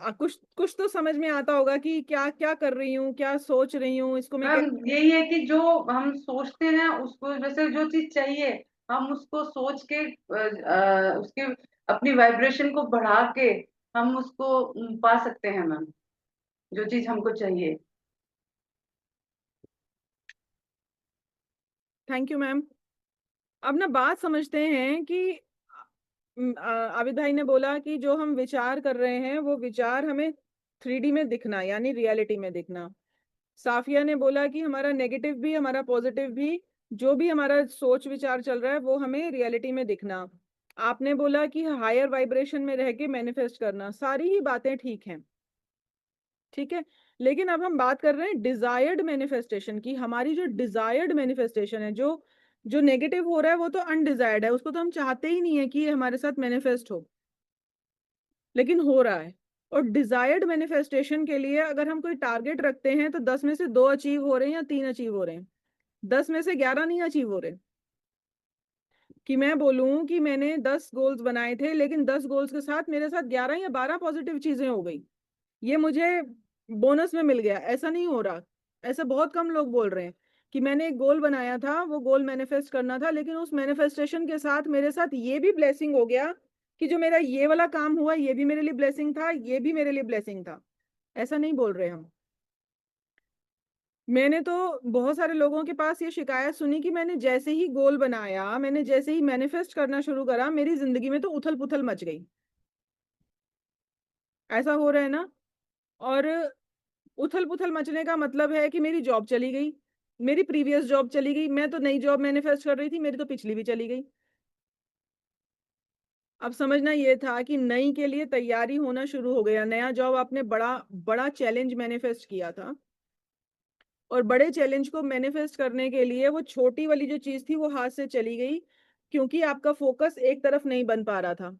कुछ कुछ तो समझ में आता होगा कि क्या क्या कर रही हूँ, क्या सोच रही हूँ, इसको मैं मैम कैसे। यही है कि जो हम सोचते हैं उसको, जैसे जो चीज चाहिए हम उसको सोच के उसके अपनी वाइब्रेशन को बढ़ा के हम उसको पा सकते हैं मैम, जो चीज हमको चाहिए। Thank you ma'am. अब ना बात समझते हैं कि आबिद भाई ने बोला कि जो हम विचार कर रहे हैं वो विचार हमें 3D में दिखना, यानी रियलिटी में दिखना। साफिया ने बोला कि हमारा नेगेटिव भी हमारा पॉजिटिव भी, जो भी हमारा सोच विचार चल रहा है वो हमें रियलिटी में दिखना। आपने बोला कि हायर वाइब्रेशन में रह के मैनिफेस्ट करना। सारी ही बातें ठीक हैं, ठीक है। लेकिन अब हम बात कर रहे हैं डिजायर्ड मैनिफेस्टेशन की। हमारी जो डिजायर्ड मैनिफेस्टेशन है, जो जो नेगेटिव हो रहा है वो तो अनडिजायर्ड है, उसको तो हम चाहते ही नहीं है कि ये हमारे साथ मैनिफेस्ट हो, लेकिन हो रहा है। और डिजायर्ड मैनिफेस्टेशन के लिए अगर हम कोई टारगेट रखते हैं तो 10 में से 2 अचीव हो रहे हैं या 3 अचीव हो रहे हैं, 10 में से 11 नहीं अचीव हो रहे। कि मैं बोलूं कि मैंने 10 गोल्स बनाए थे, लेकिन 10 गोल्स के साथ मेरे साथ 11 या 12 पॉजिटिव चीजें हो गई, ये मुझे बोनस में मिल गया, ऐसा नहीं हो रहा। ऐसा बहुत कम लोग बोल रहे हैं कि मैंने एक गोल बनाया था, वो गोल मैनिफेस्ट करना था, लेकिन उस मैनिफेस्टेशन के साथ मेरे साथ ये भी ब्लेसिंग हो गया कि जो मेरा ये वाला काम हुआ ये भी मेरे लिए ब्लेसिंग था, ये भी मेरे लिए ब्लेसिंग था। ऐसा नहीं बोल रहे हम। मैंने तो बहुत सारे लोगों के पास ये शिकायत सुनी कि मैंने जैसे ही गोल बनाया, मैंने जैसे ही मैनिफेस्ट करना शुरू करा, मेरी जिंदगी में तो उथल पुथल मच गई। ऐसा हो रहा है ना। और उथल पुथल मचने का मतलब है कि मेरी जॉब चली गई, मेरी प्रीवियस जॉब चली गई। मैं तो नई जॉब मैनिफेस्ट कर रही थी, मेरी तो पिछली भी चली गई। अब समझना ये था कि नई के लिए तैयारी होना शुरू हो गया। नया जॉब आपने बड़ा बड़ा चैलेंज मैनिफेस्ट किया था, और बड़े चैलेंज को मैनिफेस्ट करने के लिए वो छोटी वाली जो चीज थी वो हाथ से चली गई, क्योंकि आपका फोकस एक तरफ नहीं बन पा रहा था।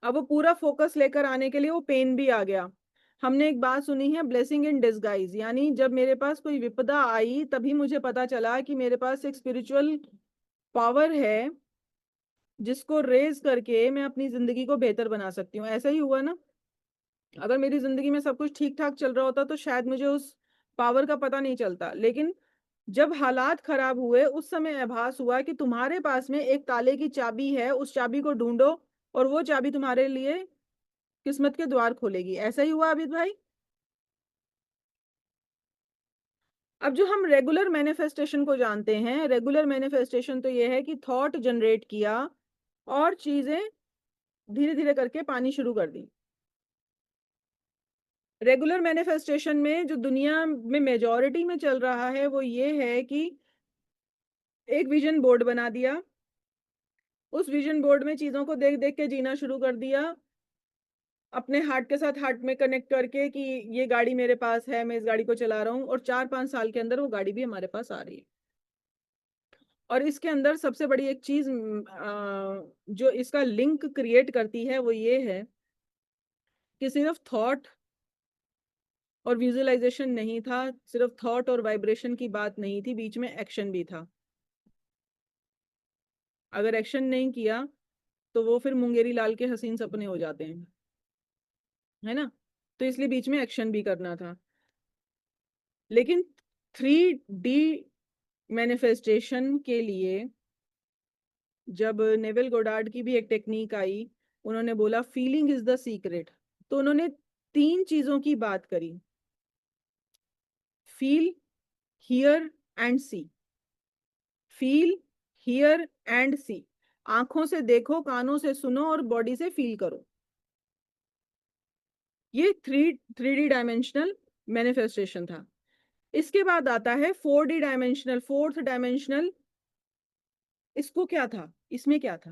अब वो पूरा फोकस लेकर आने के लिए वो पेन भी आ गया। हमने एक बात सुनी है, ब्लेसिंग इन डिस्गाइज, यानी जब मेरे पास कोई विपदा आई तभी मुझे पता चला कि मेरे पास एक स्पिरिचुअल पावर है जिसको रेज करके मैं अपनी जिंदगी को बेहतर बना सकती हूँ। ऐसा ही हुआ ना। अगर मेरी जिंदगी में सब कुछ ठीक ठाक चल रहा होता तो शायद मुझे उस पावर का पता नहीं चलता, लेकिन जब हालात खराब हुए उस समय आभास हुआ कि तुम्हारे पास में एक ताले की चाबी है, उस चाबी को ढूंढो और वो चाबी तुम्हारे लिए किस्मत के द्वार खोलेगी। ऐसा ही हुआ अमित भाई। अब जो हम रेगुलर मैनिफेस्टेशन को जानते हैं, रेगुलर मैनिफेस्टेशन तो ये है कि थॉट जनरेट किया और चीजें धीरे धीरे करके पानी शुरू कर दी। रेगुलर मैनिफेस्टेशन में जो दुनिया में मेजॉरिटी में चल रहा है वो ये है कि एक विजन बोर्ड बना दिया, उस विजन बोर्ड में चीजों को देख देख के जीना शुरू कर दिया, अपने हार्ट के साथ हार्ट में कनेक्ट करके कि ये गाड़ी मेरे पास है, मैं इस गाड़ी को चला रहा हूँ, और 4-5 साल के अंदर वो गाड़ी भी हमारे पास आ रही है। और इसके अंदर सबसे बड़ी एक चीज जो इसका लिंक क्रिएट करती है वो ये है कि सिर्फ थॉट और विजुअलाइजेशन नहीं था, सिर्फ थॉट और वाइब्रेशन की बात नहीं थी, बीच में एक्शन भी था। अगर एक्शन नहीं किया तो वो फिर मुंगेरी लाल के हसीन सपने हो जाते हैं, है ना। तो इसलिए बीच में एक्शन भी करना था। लेकिन 3D मैनिफेस्टेशन के लिए जब नेविल गोडार्ड की भी एक टेक्निक आई, उन्होंने बोला फीलिंग इज द सीक्रेट। तो उन्होंने 3 चीजों की बात करी, feel, hear and see. Feel, hear and see. आंखों से देखो, कानों से सुनो और बॉडी से फील करो। ये 3D डायमेंशनल मैनिफेस्टेशन था। इसके बाद आता है 4D डायमेंशनल, फोर्थ डायमेंशनल। इसको क्या था, इसमें क्या था?